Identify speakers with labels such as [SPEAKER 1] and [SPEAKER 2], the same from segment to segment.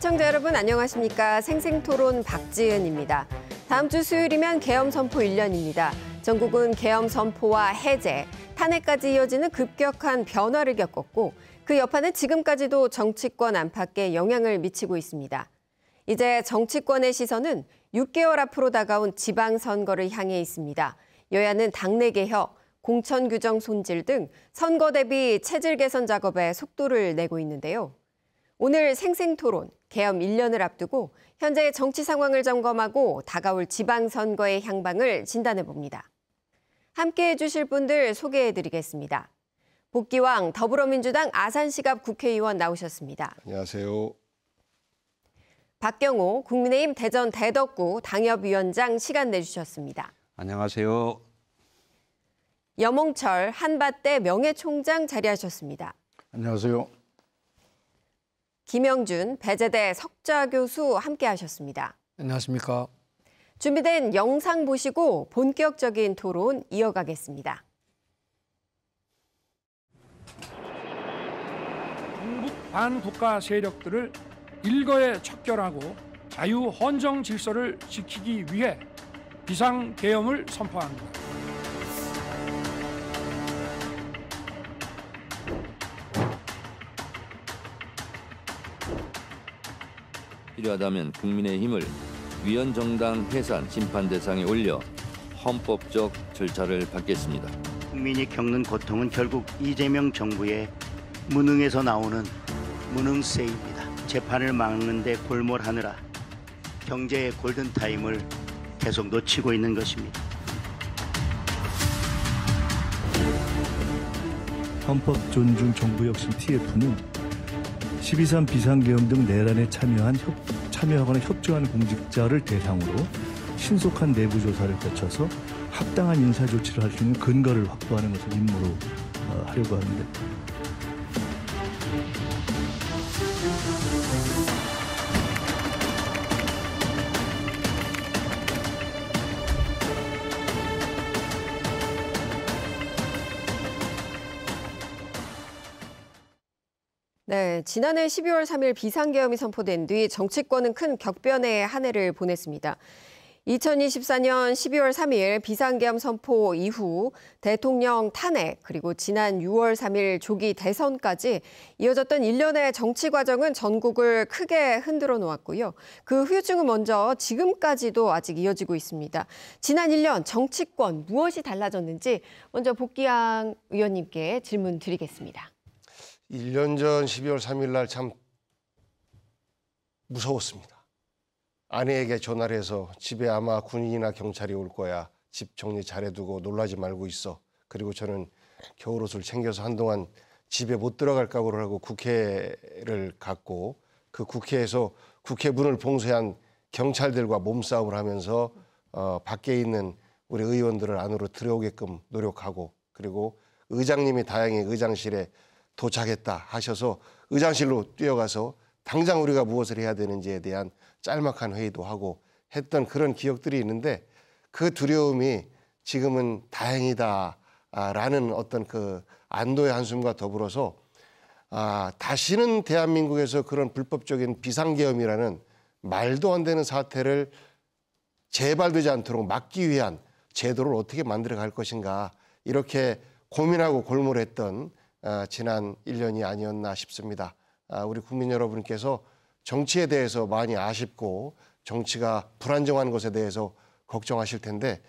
[SPEAKER 1] 시청자 여러분 안녕하십니까. 생생토론 박지은입니다. 다음 주 수요일이면 계엄 선포 1년입니다. 전국은 계엄 선포와 해제, 탄핵까지 이어지는 급격한 변화를 겪었고 그 여파는 지금까지도 정치권 안팎에 영향을 미치고 있습니다. 이제 정치권의 시선은 6개월 앞으로 다가온 지방선거를 향해 있습니다. 여야는 당내 개혁, 공천 규정 손질 등 선거 대비 체질 개선 작업에 속도를 내고 있는데요. 오늘 생생토론, 계엄 1년을 앞두고 현재의 정치 상황을 점검하고 다가올 지방선거의 향방을 진단해봅니다. 함께해 주실 분들 소개해드리겠습니다. 복귀왕 더불어민주당 아산시갑 국회의원 나오셨습니다.
[SPEAKER 2] 안녕하세요.
[SPEAKER 1] 박경호 국민의힘 대전 대덕구 당협위원장 시간 내주셨습니다.
[SPEAKER 3] 안녕하세요.
[SPEAKER 1] 염홍철 한밭대 명예총장 자리하셨습니다.
[SPEAKER 2] 안녕하세요.
[SPEAKER 1] 김영준 배재대 석좌교수 함께하셨습니다.
[SPEAKER 4] 안녕하십니까.
[SPEAKER 1] 준비된 영상 보시고 본격적인 토론 이어가겠습니다.
[SPEAKER 5] 중북 반국가 세력들을 일거에 척결하고 자유 헌정 질서를 지키기 위해 비상계엄을 선포합니다.
[SPEAKER 6] 필요하다면 국민의힘을 위헌정당 해산 심판 대상에 올려 헌법적 절차를 밟겠습니다.
[SPEAKER 7] 국민이 겪는 고통은 결국 이재명 정부의 무능에서 나오는 무능세입니다. 재판을 막는 데 골몰하느라 경제의 골든타임을 계속 놓치고 있는 것입니다.
[SPEAKER 8] 헌법 존중 정부 혁신 TF는 12.3 비상계엄 등 내란에 참여하거나 협조한 공직자를 대상으로 신속한 내부 조사를 거쳐서 합당한 인사 조치를 할 수 있는 근거를 확보하는 것을 임무로 하려고 하는데
[SPEAKER 1] 네, 지난해 12월 3일 비상계엄이 선포된 뒤 정치권은 큰 격변의 한 해를 보냈습니다. 2024년 12월 3일 비상계엄 선포 이후 대통령 탄핵 그리고 지난 6월 3일 조기 대선까지 이어졌던 1년의 정치 과정은 전국을 크게 흔들어 놓았고요. 그 후유증은 먼저 지금까지도 아직 이어지고 있습니다. 지난 1년 정치권 무엇이 달라졌는지 먼저 복귀왕 의원님께 질문 드리겠습니다.
[SPEAKER 2] 1년 전 12월 3일 날 참 무서웠습니다. 아내에게 전화를 해서 집에 아마 군인이나 경찰이 올 거야. 집 정리 잘해두고 놀라지 말고 있어. 그리고 저는 겨울옷을 챙겨서 한동안 집에 못 들어갈 각오를 하고 국회를 갔고 그 국회에서 국회 문을 봉쇄한 경찰들과 몸싸움을 하면서 밖에 있는 우리 의원들을 안으로 들어오게끔 노력하고 그리고 의장님이 다행히 의장실에 도착했다 하셔서 의장실로 뛰어가서 당장 우리가 무엇을 해야 되는지에 대한 짤막한 회의도 하고 했던 그런 기억들이 있는데 그 두려움이 지금은 다행이다라는 어떤 그 안도의 한숨과 더불어서 다시는 대한민국에서 그런 불법적인 비상계엄이라는 말도 안 되는 사태를 재발되지 않도록 막기 위한 제도를 어떻게 만들어 갈 것인가 이렇게 고민하고 골몰했던 지난 1년이 아니었나 싶습니다. 우리 국민 여러분께서 정치에 대해서 많이 아쉽고 정치가 불안정한 것에 대해서 걱정하실 텐데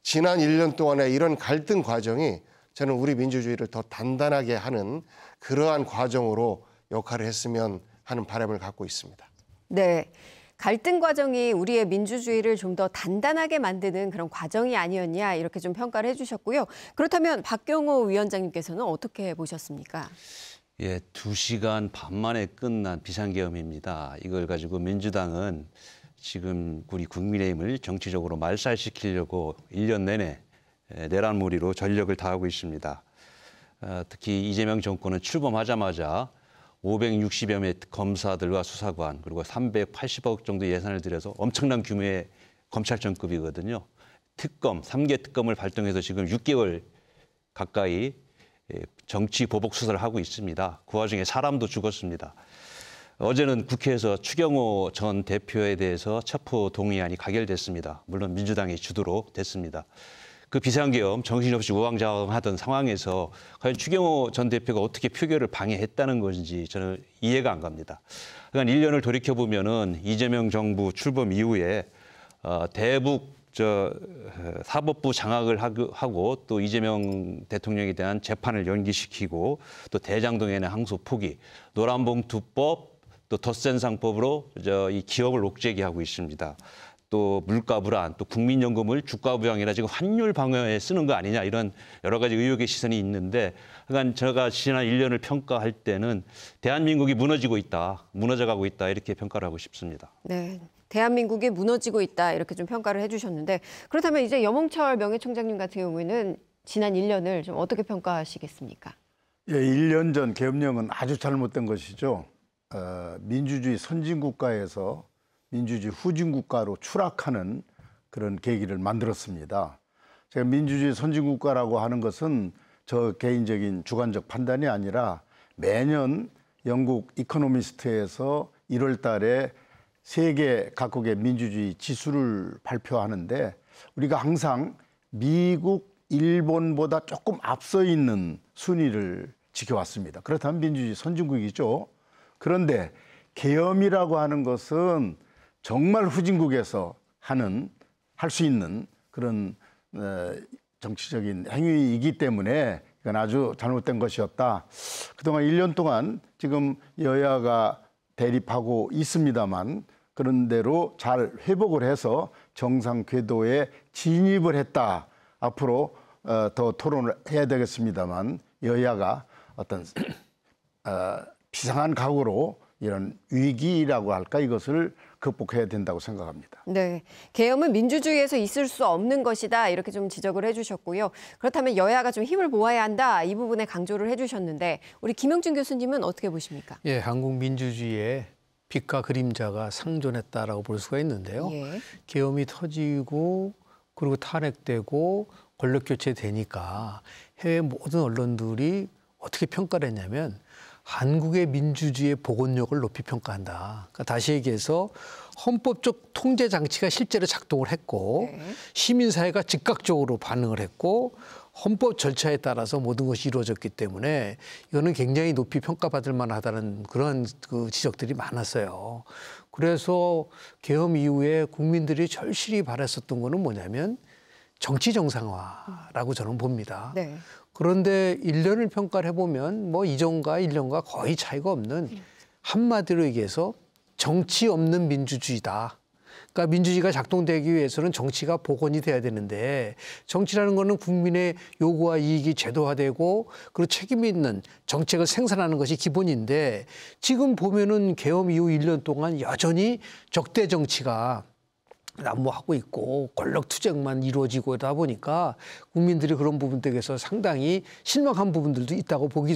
[SPEAKER 2] 지난 1년 동안의 이런 갈등 과정이 저는 우리 민주주의를 더 단단하게 하는 그러한 과정으로 역할을 했으면 하는 바람을 갖고 있습니다.
[SPEAKER 1] 네. 갈등 과정이 우리의 민주주의를 좀 더 단단하게 만드는 그런 과정이 아니었냐 이렇게 좀 평가를 해주셨고요. 그렇다면 박경호 위원장님께서는 어떻게 보셨습니까?
[SPEAKER 3] 예, 2시간 반 만에 끝난 비상계엄입니다. 이걸 가지고 민주당은 지금 우리 국민의힘을 정치적으로 말살시키려고 1년 내내 내란몰이로 전력을 다하고 있습니다. 특히 이재명 정권은 출범하자마자 560여 명 검사들과 수사관 그리고 380억 정도 예산을 들여서 엄청난 규모의 검찰청급이거든요. 특검, 3개 특검을 발동해서 지금 6개월 가까이 정치 보복 수사를 하고 있습니다. 그 와중에 사람도 죽었습니다. 어제는 국회에서 추경호 전 대표에 대해서 체포 동의안이 가결됐습니다. 물론 민주당이 주도로 됐습니다. 그 비상계엄 정신없이 우왕좌왕하던 상황에서 과연 추경호 전 대표가 어떻게 표결을 방해했다는 것인지 저는 이해가 안 갑니다. 그러니까 1년을 돌이켜보면은 이재명 정부 출범 이후에 대북 사법부 장악을 하고 또 이재명 대통령에 대한 재판을 연기시키고 또 대장동에는 항소 포기, 노란봉투법, 또 덧센상법으로 이 기업을 옥죄게 하고 있습니다. 또 물가 불안, 또 국민연금을 주가 부양이나 지금 환율 방어에 쓰는 거 아니냐 이런 여러 가지 의혹의 시선이 있는데, 그러니까 제가 지난 1년을 평가할 때는 대한민국이 무너지고 있다, 무너져가고 있다 이렇게 평가를 하고 싶습니다.
[SPEAKER 1] 네. 대한민국이 무너지고 있다 이렇게 좀 평가를 해주셨는데, 그렇다면 이제 염홍철 명예총장님 같은 경우에는 지난 1년을 좀 어떻게 평가하시겠습니까?
[SPEAKER 4] 예, 1년 전 계엄령은 아주 잘못된 것이죠. 민주주의 선진국가에서 민주주의 후진국가로 추락하는 그런 계기를 만들었습니다. 제가 민주주의 선진국가라고 하는 것은 저 개인적인 주관적 판단이 아니라 매년 영국 이코노미스트에서 1월 달에 세계 각국의 민주주의 지수를 발표하는데 우리가 항상 미국, 일본보다 조금 앞서 있는 순위를 지켜왔습니다. 그렇다면 민주주의 선진국이죠. 그런데 계엄이라고 하는 것은 정말 후진국에서 할 수 있는 그런 정치적인 행위이기 때문에 이건 아주 잘못된 것이었다. 그동안 1년 동안 지금 여야가 대립하고 있습니다만 그런 대로 잘 회복을 해서 정상 궤도에 진입을 했다. 앞으로 더 토론을 해야 되겠습니다만 여야가 어떤 비상한 각오로 이런 위기라고 할까 이것을 극복해야 된다고 생각합니다.
[SPEAKER 1] 네, 계엄은 민주주의에서 있을 수 없는 것이다 이렇게 좀 지적을 해주셨고요. 그렇다면 여야가 좀 힘을 모아야 한다 이 부분에 강조를 해주셨는데 우리 김영준 교수님은 어떻게 보십니까?
[SPEAKER 9] 예, 한국 민주주의의 빛과 그림자가 상존했다라고 볼 수가 있는데요.
[SPEAKER 1] 예.
[SPEAKER 9] 계엄이 터지고 그리고 탄핵되고 권력 교체되니까 해외 모든 언론들이 어떻게 평가를 했냐면 한국의 민주주의의 복원력을 높이 평가한다. 그러니까 다시 얘기해서 헌법적 통제 장치가 실제로 작동을 했고 시민사회가 즉각적으로 반응을 했고 헌법 절차에 따라서 모든 것이 이루어졌기 때문에 이거는 굉장히 높이 평가받을 만하다는 그런 지적들이 많았어요. 그래서 계엄 이후에 국민들이 절실히 바랐었던 거는 뭐냐면 정치 정상화라고 저는 봅니다.
[SPEAKER 1] 네.
[SPEAKER 9] 그런데 1년을 평가를 해보면 뭐 이전과 1년과 거의 차이가 없는 한마디로 얘기해서 정치 없는 민주주의다. 그러니까 민주주의가 작동되기 위해서는 정치가 복원이 돼야 되는데 정치라는 거는 국민의 요구와 이익이 제도화되고 그리고 책임이 있는 정책을 생산하는 것이 기본인데 지금 보면은 계엄 이후 1년 동안 여전히 적대 정치가 난무하고 있고 권력 투쟁만 이루어지고 하다 보니까 국민들이 그런 부분들에서 상당히 실망한 부분들도 있다고 보기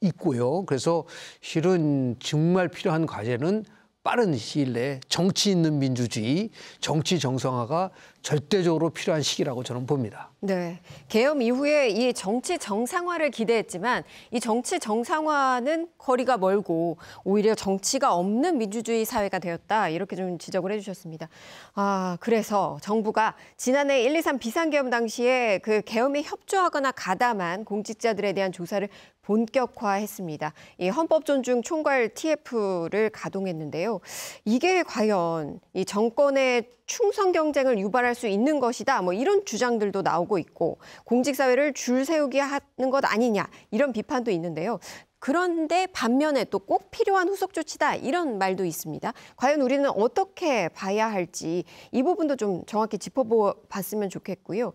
[SPEAKER 9] 있고요. 그래서 실은 정말 필요한 과제는 빠른 시일 내에 정치 있는 민주주의, 정치 정상화가 절대적으로 필요한 시기라고 저는 봅니다.
[SPEAKER 1] 네, 계엄 이후에 이 정치 정상화를 기대했지만 이 정치 정상화는 거리가 멀고 오히려 정치가 없는 민주주의 사회가 되었다 이렇게 좀 지적을 해주셨습니다. 그래서 정부가 지난해 1.23 비상계엄 당시에 그 계엄에 협조하거나 가담한 공직자들에 대한 조사를 본격화했습니다. 이 헌법 존중 총괄 TF를 가동했는데요. 이게 과연 이 정권의 충성 경쟁을 유발할 수 있는 것이다. 뭐 이런 주장들도 나오고 있고 공직사회를 줄 세우게 하는 것 아니냐 이런 비판도 있는데요. 그런데 반면에 또 꼭 필요한 후속 조치다 이런 말도 있습니다. 과연 우리는 어떻게 봐야 할지 이 부분도 좀 정확히 짚어봤으면 좋겠고요.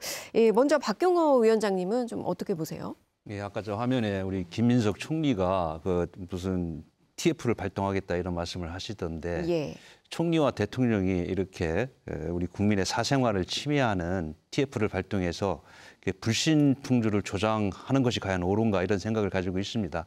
[SPEAKER 1] 먼저 박경호 위원장님은 좀 어떻게 보세요?
[SPEAKER 3] 예, 아까 저 화면에 우리 김민석 총리가 그 무슨 TF를 발동하겠다 이런 말씀을 하시던데
[SPEAKER 1] 예.
[SPEAKER 3] 총리와 대통령이 이렇게 우리 국민의 사생활을 침해하는 TF를 발동해서 불신풍조를 조장하는 것이 과연 옳은가 이런 생각을 가지고 있습니다.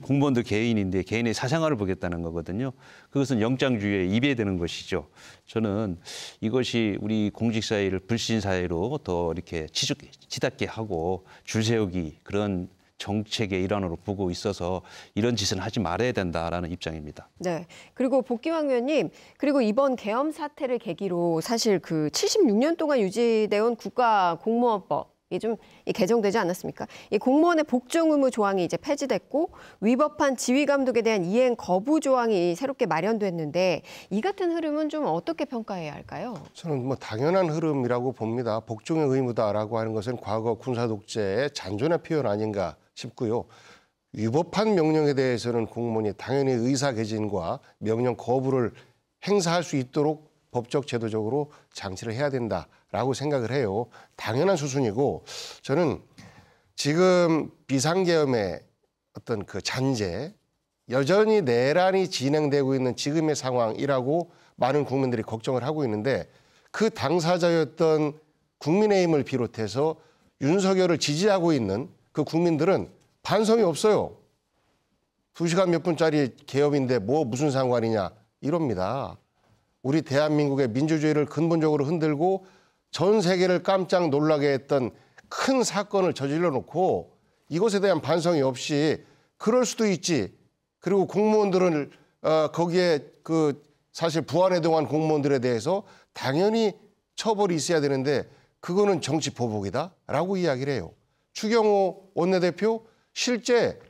[SPEAKER 3] 공무원도 개인인데 개인의 사생활을 보겠다는 거거든요. 그것은 영장주의에 위배되는 것이죠. 저는 이것이 우리 공직사회를 불신사회로 더 이렇게 치닫게 하고 줄 세우기 그런 정책의 일환으로 보고 있어서 이런 짓은 하지 말아야 된다라는 입장입니다.
[SPEAKER 1] 네. 그리고 복귀왕 의원님, 그리고 이번 계엄 사태를 계기로 사실 그 76년 동안 유지되어 온 국가공무원법이 좀 개정되지 않았습니까? 이 공무원의 복종 의무 조항이 이제 폐지됐고 위법한 지휘 감독에 대한 이행 거부 조항이 새롭게 마련됐는데 이 같은 흐름은 좀 어떻게 평가해야 할까요?
[SPEAKER 2] 저는 뭐 당연한 흐름이라고 봅니다. 복종의 의무다라고 하는 것은 과거 군사 독재의 잔존의 표현 아닌가 싶고요. 위법한 명령에 대해서는 공무원이 당연히 의사 개진과 명령 거부를 행사할 수 있도록 법적 제도적으로 장치를 해야 된다라고 생각을 해요. 당연한 수순이고 저는 지금 비상계엄의 어떤 그 잔재, 여전히 내란이 진행되고 있는 지금의 상황이라고 많은 국민들이 걱정을 하고 있는데 그 당사자였던 국민의힘을 비롯해서 윤석열을 지지하고 있는 그 국민들은 반성이 없어요. 2시간 몇 분짜리 계엄인데 뭐 무슨 상관이냐 이럽니다. 우리 대한민국의 민주주의를 근본적으로 흔들고 전 세계를 깜짝 놀라게 했던 큰 사건을 저질러 놓고 이것에 대한 반성이 없이 그럴 수도 있지. 그리고 공무원들은 거기에 그 사실 부안해동한 공무원들에 대해서 당연히 처벌이 있어야 되는데 그거는 정치 보복이다라고 이야기를 해요. 추경호 원내대표 실제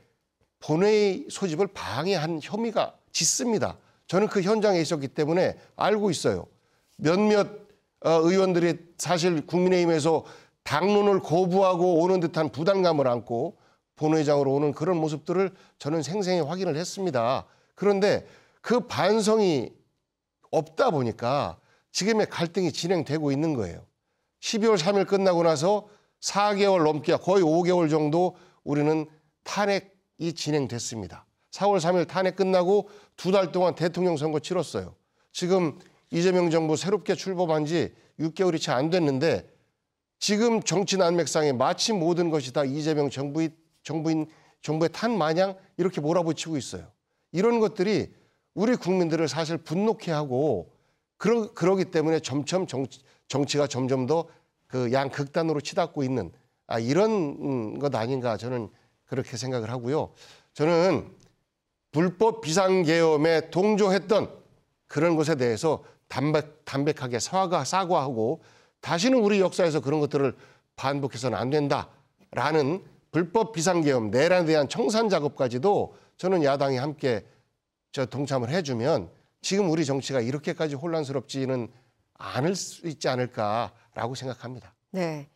[SPEAKER 2] 본회의 소집을 방해한 혐의가 짙습니다. 저는 그 현장에 있었기 때문에 알고 있어요. 몇몇 의원들이 사실 국민의힘에서 당론을 거부하고 오는 듯한 부담감을 안고 본회의장으로 오는 그런 모습들을 저는 생생히 확인을 했습니다. 그런데 그 반성이 없다 보니까 지금의 갈등이 진행되고 있는 거예요. 12월 3일 끝나고 나서 4개월 넘게 거의 5개월 정도 우리는 탄핵이 진행됐습니다. 4월 3일 탄핵 끝나고 2달 동안 대통령 선거 치렀어요. 지금 이재명 정부 새롭게 출범한 지 6개월이 채 안 됐는데 지금 정치 난맥상에 마치 모든 것이 다 이재명 정부의 탄 마냥 이렇게 몰아붙이고 있어요. 이런 것들이 우리 국민들을 사실 분노케 하고 그러기 때문에 점점 정치가 점점 더 그 양극단으로 치닫고 있는 이런 것 아닌가 저는 그렇게 생각을 하고요. 저는 불법 비상계엄에 동조했던 그런 것에 대해서 담백하게 사과하고 다시는 우리 역사에서 그런 것들을 반복해서는 안 된다라는 불법 비상계엄, 내란에 대한 청산 작업까지도 저는 야당이 함께 동참을 해주면 지금 우리 정치가 이렇게까지 혼란스럽지는 않을 수 있지 않을까라고 생각합니다.
[SPEAKER 1] 네.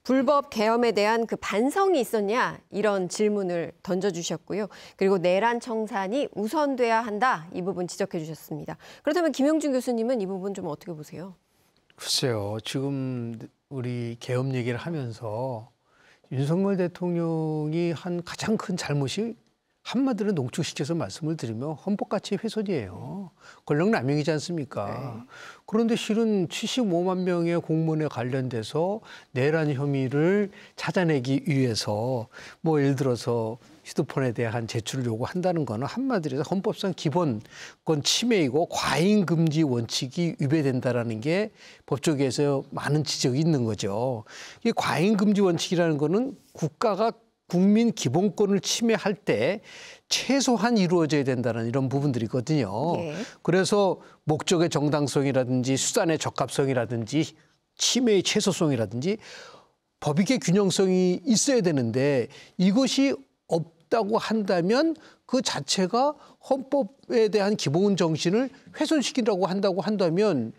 [SPEAKER 1] 불법 계엄에 대한 그 반성이 있었냐 이런 질문을 던져주셨고요. 그리고 내란 청산이 우선돼야 한다 이 부분 지적해 주셨습니다. 그렇다면 김영준 교수님은 이 부분 좀 어떻게 보세요?
[SPEAKER 9] 글쎄요. 지금 우리 계엄 얘기를 하면서 윤석열 대통령이 한 가장 큰 잘못이 한마디로 농축시켜서 말씀을 드리면 헌법가치 훼손이에요. 권력남용이지 않습니까? 네. 그런데 실은 75만 명의 공무원에 관련돼서 내란 혐의를 찾아내기 위해서 뭐 예를 들어서 휴대폰에 대한 제출을 요구한다는 거는 한마디로 해서 헌법상 기본권 침해이고 과잉 금지 원칙이 위배된다라는 게 법조계에서 많은 지적이 있는 거죠. 이 과잉 금지 원칙이라는 거는 국가가 국민 기본권을 침해할 때 최소한 이루어져야 된다는 이런 부분들이거든요. 예. 그래서 목적의 정당성이라든지 수단의 적합성이라든지 침해의 최소성이라든지 법익의 균형성이 있어야 되는데 이것이 없다고 한다면 그 자체가 헌법에 대한 기본 정신을 훼손시킨다고 한다면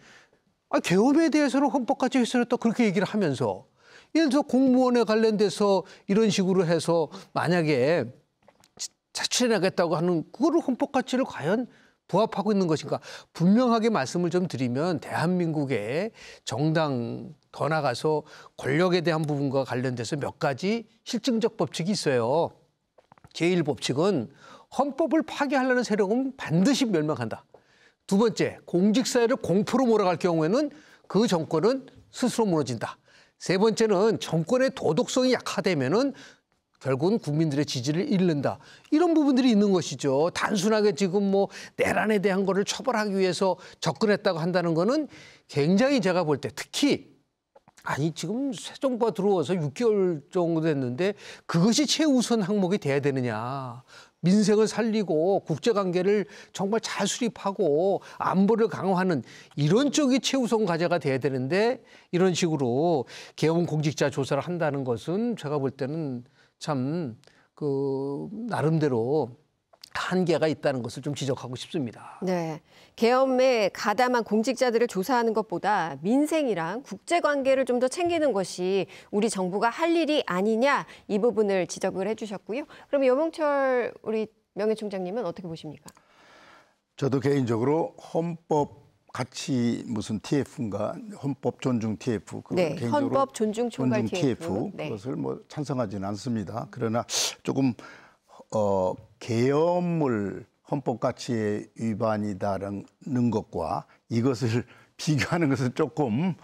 [SPEAKER 9] 계엄에 대해서는 헌법까지 훼손했다 그렇게 얘기를 하면서 예를 들어 공무원에 관련돼서 이런 식으로 해서 만약에 자출해나겠다고 하는 그거를 헌법 가치를 과연 부합하고 있는 것인가. 분명하게 말씀을 좀 드리면 대한민국의 정당 더 나가서 권력에 대한 부분과 관련돼서 몇 가지 실증적 법칙이 있어요. 제1법칙은 헌법을 파괴하려는 세력은 반드시 멸망한다. 두 번째, 공직사회를 공포로 몰아갈 경우에는 그 정권은 스스로 무너진다. 세 번째는 정권의 도덕성이 약화되면은 결국은 국민들의 지지를 잃는다. 이런 부분들이 있는 것이죠. 단순하게 지금 뭐 내란에 대한 거를 처벌하기 위해서 접근했다고 한다는 거는 굉장히 제가 볼 때 특히 아니 지금 새 정부가 들어와서 6개월 정도 됐는데 그것이 최우선 항목이 돼야 되느냐. 민생을 살리고 국제관계를 정말 잘 수립하고 안보를 강화하는 이런 쪽이 최우선 과제가 돼야 되는데 이런 식으로 계엄 공직자 조사를 한다는 것은 제가 볼 때는 참 나름대로 한계가 있다는 것을 좀 지적하고 싶습니다.
[SPEAKER 1] 네, 계엄에 가담한 공직자들을 조사하는 것보다 민생이랑 국제관계를 좀 더 챙기는 것이 우리 정부가 할 일이 아니냐 이 부분을 지적을 해주셨고요. 그럼 여명철 우리 명예총장님은 어떻게 보십니까?
[SPEAKER 4] 저도 개인적으로 헌법 가치 무슨 TF인가 헌법 존중 TF
[SPEAKER 1] 네, 헌법 존중 총괄 TF
[SPEAKER 4] 네. 그것을 뭐 찬성하지는 않습니다. 그러나 조금 계엄을 헌법 가치의 위반이다라는 것과 이것을 비교하는 것은 조금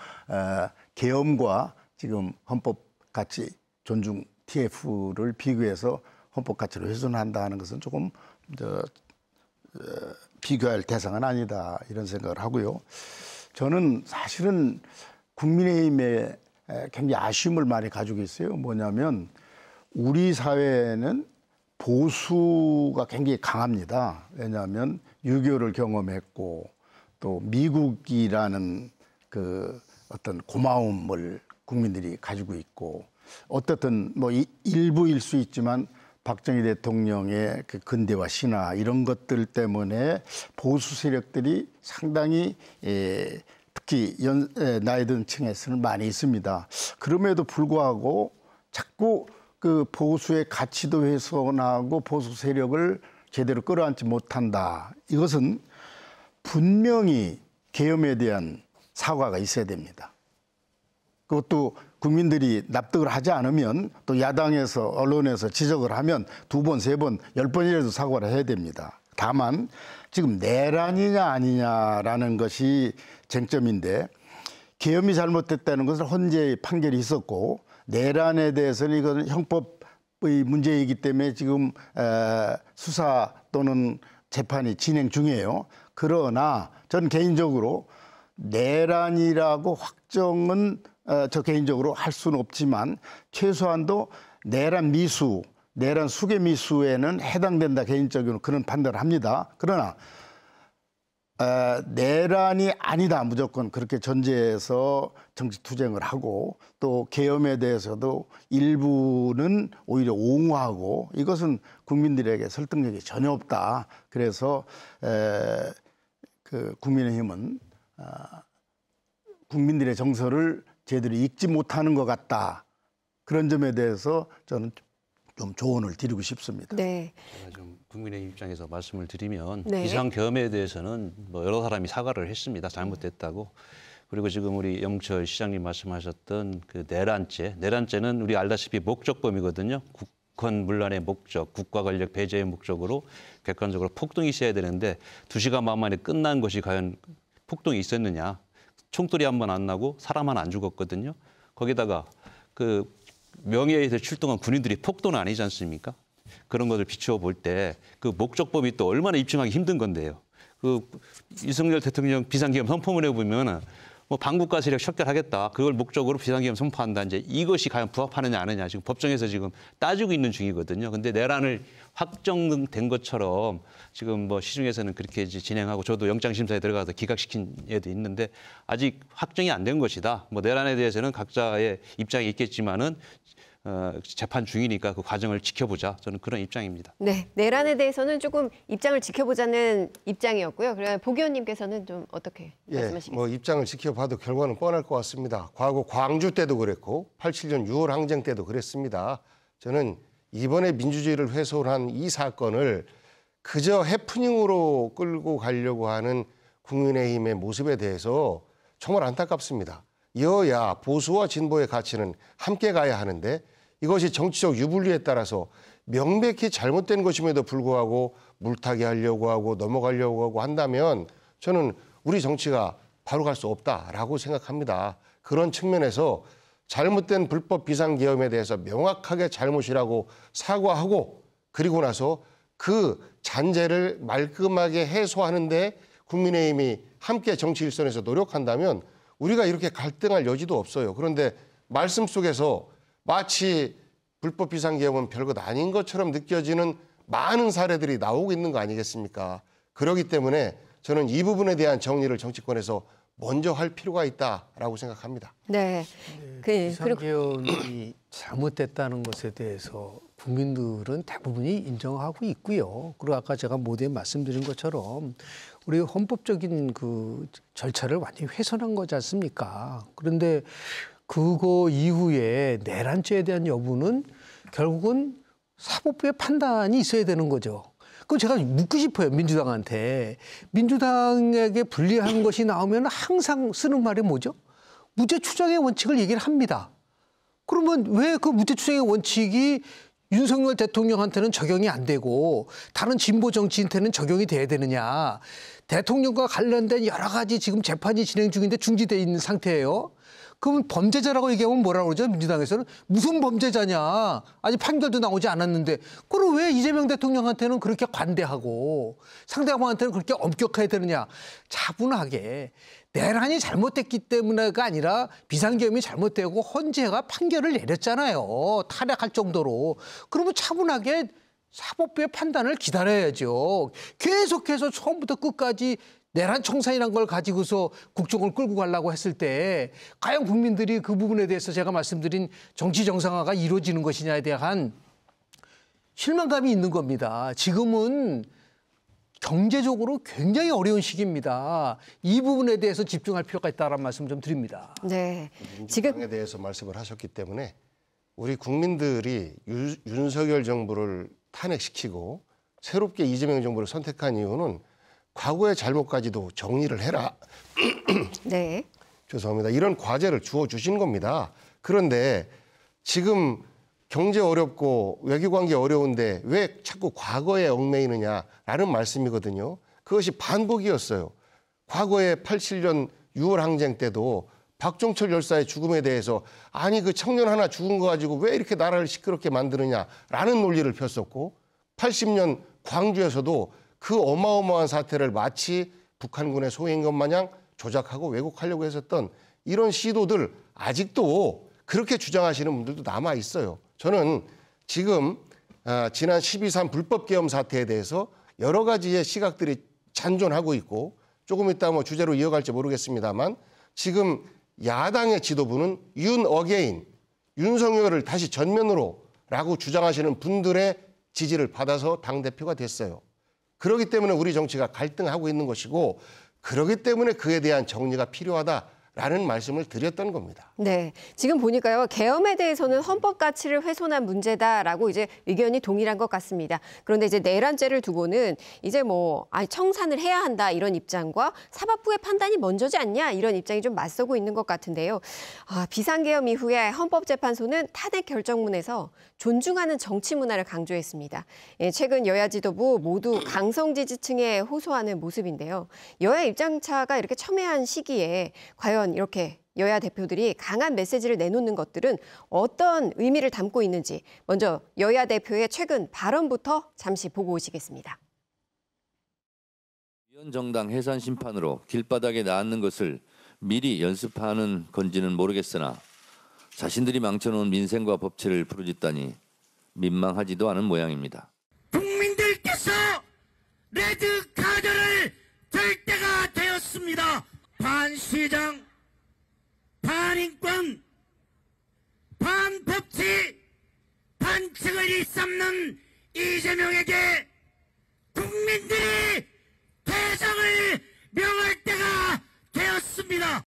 [SPEAKER 4] 계엄과 지금 헌법 가치 존중 TF를 비교해서 헌법 가치로 훼손한다는 것은 조금 비교할 대상은 아니다 이런 생각을 하고요. 저는 사실은 국민의힘에 굉장히 아쉬움을 많이 가지고 있어요. 뭐냐면 우리 사회는 보수가 굉장히 강합니다. 왜냐하면 6.25를 경험했고 또 미국이라는 그 어떤 고마움을 국민들이 가지고 있고 어떻든 뭐 일부일 수 있지만 박정희 대통령의 그 근대화 신화 이런 것들 때문에 보수 세력들이 상당히 특히 나이 든 층에서는 많이 있습니다. 그럼에도 불구하고 자꾸 그 보수의 가치도 훼손하고 보수 세력을 제대로 끌어안지 못한다. 이것은 분명히 계엄에 대한 사과가 있어야 됩니다. 그것도 국민들이 납득을 하지 않으면 또 야당에서 언론에서 지적을 하면 2번, 3번, 10번이라도 사과를 해야 됩니다. 다만 지금 내란이냐 아니냐라는 것이 쟁점인데 계엄이 잘못됐다는 것은 헌재의 판결이 있었고 내란에 대해서는 이건 형법의 문제이기 때문에 지금 수사 또는 재판이 진행 중이에요. 그러나 전 개인적으로 내란이라고 확정은 저 개인적으로 할 수는 없지만 최소한도 내란 미수, 내란 수괴 미수에는 해당된다 개인적으로 그런 판단을 합니다. 그러나 내란이 아니다 무조건 그렇게 전제해서 정치투쟁을 하고 또 계엄에 대해서도 일부는 오히려 옹호하고 이것은 국민들에게 설득력이 전혀 없다. 그래서 그 국민의힘은 국민들의 정서를 제대로 읽지 못하는 것 같다. 그런 점에 대해서 저는 좀 조언을 드리고 싶습니다.
[SPEAKER 1] 네.
[SPEAKER 3] 제가 좀 국민의 입장에서 말씀을 드리면
[SPEAKER 1] 네.
[SPEAKER 3] 비상계엄에 대해서는 뭐 여러 사람이 사과를 했습니다. 잘못됐다고. 그리고 지금 우리 영철 시장님 말씀하셨던 그 내란죄는 우리 알다시피 목적범이거든요. 국헌 문란의 목적, 국가 권력 배제의 목적으로 객관적으로 폭동이 있어야 되는데 2시간 반 만에 끝난 것이 과연 폭동이 있었느냐. 총소리 한 번 안 나고 사람 하나 안 죽었거든요. 거기다가 그 명예에 대해 출동한 군인들이 폭도는 아니지 않습니까? 그런 것을 비추어 볼 때 그 목적범이 또 얼마나 입증하기 힘든 건데요. 그 윤석열 대통령 비상계엄 선포문에 보면 뭐 반국가 세력 척결하겠다. 그걸 목적으로 비상계엄 선포한다. 이제 이것이 과연 부합하느냐 안 하느냐 지금 법정에서 지금 따지고 있는 중이거든요. 근데 내란을 확정된 것처럼 지금 뭐 시중에서는 그렇게 진행하고 저도 영장심사에 들어가서 기각시킨 예도 있는데 아직 확정이 안 된 것이다. 뭐 내란에 대해서는 각자의 입장이 있겠지만은 재판 중이니까 그 과정을 지켜보자. 저는 그런 입장입니다.
[SPEAKER 1] 네, 내란에 대해서는 조금 입장을 지켜보자는 입장이었고요. 그러면 복 의원님께서는 좀 어떻게 말씀하시겠습니까?
[SPEAKER 2] 뭐 입장을 지켜봐도 결과는 뻔할 것 같습니다. 과거 광주 때도 그랬고 87년 6월 항쟁 때도 그랬습니다. 저는 이번에 민주주의를 훼손한 이 사건을 그저 해프닝으로 끌고 가려고 하는 국민의힘의 모습에 대해서 정말 안타깝습니다. 여야 보수와 진보의 가치는 함께 가야 하는데 이것이 정치적 유불리에 따라서 명백히 잘못된 것임에도 불구하고 물타기 하려고 하고 넘어가려고 하고 한다면 저는 우리 정치가 바로 갈 수 없다라고 생각합니다. 그런 측면에서 잘못된 불법 비상계엄에 대해서 명확하게 잘못이라고 사과하고 그리고 나서 그 잔재를 말끔하게 해소하는 데 국민의힘이 함께 정치 일선에서 노력한다면 우리가 이렇게 갈등할 여지도 없어요. 그런데 말씀 속에서 마치 불법 비상계엄은 별것 아닌 것처럼 느껴지는 많은 사례들이 나오고 있는 거 아니겠습니까? 그렇기 때문에 저는 이 부분에 대한 정리를 정치권에서 먼저 할 필요가 있다라고 생각합니다.
[SPEAKER 1] 네.
[SPEAKER 9] 비상계엄이 잘못됐다는 것에 대해서 국민들은 대부분이 인정하고 있고요. 그리고 아까 제가 모두에 말씀드린 것처럼 우리 헌법적인 그 절차를 완전히 훼손한 거지 않습니까? 그런데 그거 이후에 내란죄에 대한 여부는 결국은 사법부의 판단이 있어야 되는 거죠. 그럼 제가 묻고 싶어요, 민주당한테. 민주당에게 불리한 것이 나오면 항상 쓰는 말이 뭐죠? 무죄 추정의 원칙을 얘기를 합니다. 그러면 왜 그 무죄 추정의 원칙이 윤석열 대통령한테는 적용이 안 되고 다른 진보 정치인한테는 적용이 돼야 되느냐. 대통령과 관련된 여러 가지 지금 재판이 진행 중인데 중지돼 있는 상태예요. 그럼 범죄자라고 얘기하면 뭐라고 그러죠? 민주당에서는 무슨 범죄자냐. 아직 판결도 나오지 않았는데. 그럼 왜 이재명 대통령한테는 그렇게 관대하고 상대방한테는 그렇게 엄격해야 되느냐. 차분하게 내란이 잘못됐기 때문에가 아니라 비상계엄이 잘못되고 헌재가 판결을 내렸잖아요. 탄핵할 정도로. 그러면 차분하게 사법부의 판단을 기다려야죠. 계속해서 처음부터 끝까지 내란 청산이란 걸 가지고서 국정을 끌고 가려고 했을 때 과연 국민들이 그 부분에 대해서 제가 말씀드린 정치 정상화가 이루어지는 것이냐에 대한 실망감이 있는 겁니다. 지금은 경제적으로 굉장히 어려운 시기입니다. 이 부분에 대해서 집중할 필요가 있다는 말씀 좀 드립니다.
[SPEAKER 1] 네.
[SPEAKER 2] 민주당에 대해서 말씀을 하셨기 때문에 우리 국민들이 윤석열 정부를 탄핵시키고 새롭게 이재명 정부를 선택한 이유는 과거의 잘못까지도 정리를 해라.
[SPEAKER 1] 네.
[SPEAKER 2] 죄송합니다. 이런 과제를 주어주신 겁니다. 그런데 지금 경제 어렵고 외교관계 어려운데 왜 자꾸 과거에 얽매이느냐라는 말씀이거든요. 그것이 반복이었어요. 과거에 87년 6월 항쟁 때도 박종철 열사의 죽음에 대해서 아니 그 청년 하나 죽은 거 가지고 왜 이렇게 나라를 시끄럽게 만드느냐라는 논리를 폈었고 80년 광주에서도 그 어마어마한 사태를 마치 북한군의 소행인 것 마냥 조작하고 왜곡하려고 했었던 이런 시도들 아직도 그렇게 주장하시는 분들도 남아 있어요. 저는 지금 지난 12.3 불법계엄 사태에 대해서 여러 가지의 시각들이 잔존하고 있고 조금 이따 뭐 주제로 이어갈지 모르겠습니다만 지금 야당의 지도부는 윤 어게인, 윤석열을 다시 전면으로라고 주장하시는 분들의 지지를 받아서 당대표가 됐어요. 그렇기 때문에 우리 정치가 갈등하고 있는 것이고 그렇기 때문에 그에 대한 정리가 필요하다라는 말씀을 드렸던 겁니다.
[SPEAKER 1] 네, 지금 보니까요. 계엄에 대해서는 헌법 가치를 훼손한 문제다라고 이제 의견이 동일한 것 같습니다. 그런데 이제 내란죄를 두고는 이제 청산을 해야 한다 이런 입장과 사법부의 판단이 먼저지 않냐 이런 입장이 좀 맞서고 있는 것 같은데요. 비상계엄 이후에 헌법재판소는 탄핵 결정문에서 존중하는 정치 문화를 강조했습니다. 최근 여야 지도부 모두 강성 지지층에 호소하는 모습인데요. 여야 입장차가 이렇게 첨예한 시기에 과연 이렇게 여야 대표들이 강한 메시지를 내놓는 것들은 어떤 의미를 담고 있는지 먼저 여야 대표의 최근 발언부터 잠시 보고 오시겠습니다.
[SPEAKER 6] 위원정당 해산 심판으로 길바닥에 나앉는 것을 미리 연습하는 건지는 모르겠으나 자신들이 망쳐놓은 민생과 법치를 부르짖다니 민망하지도 않은 모양입니다.
[SPEAKER 10] 국민들께서 레드카드를 들 때가 되었습니다. 반시장, 반인권, 반법치, 반칙을 일삼는 이재명에게 국민들이 대장을 명할 때가 되었습니다.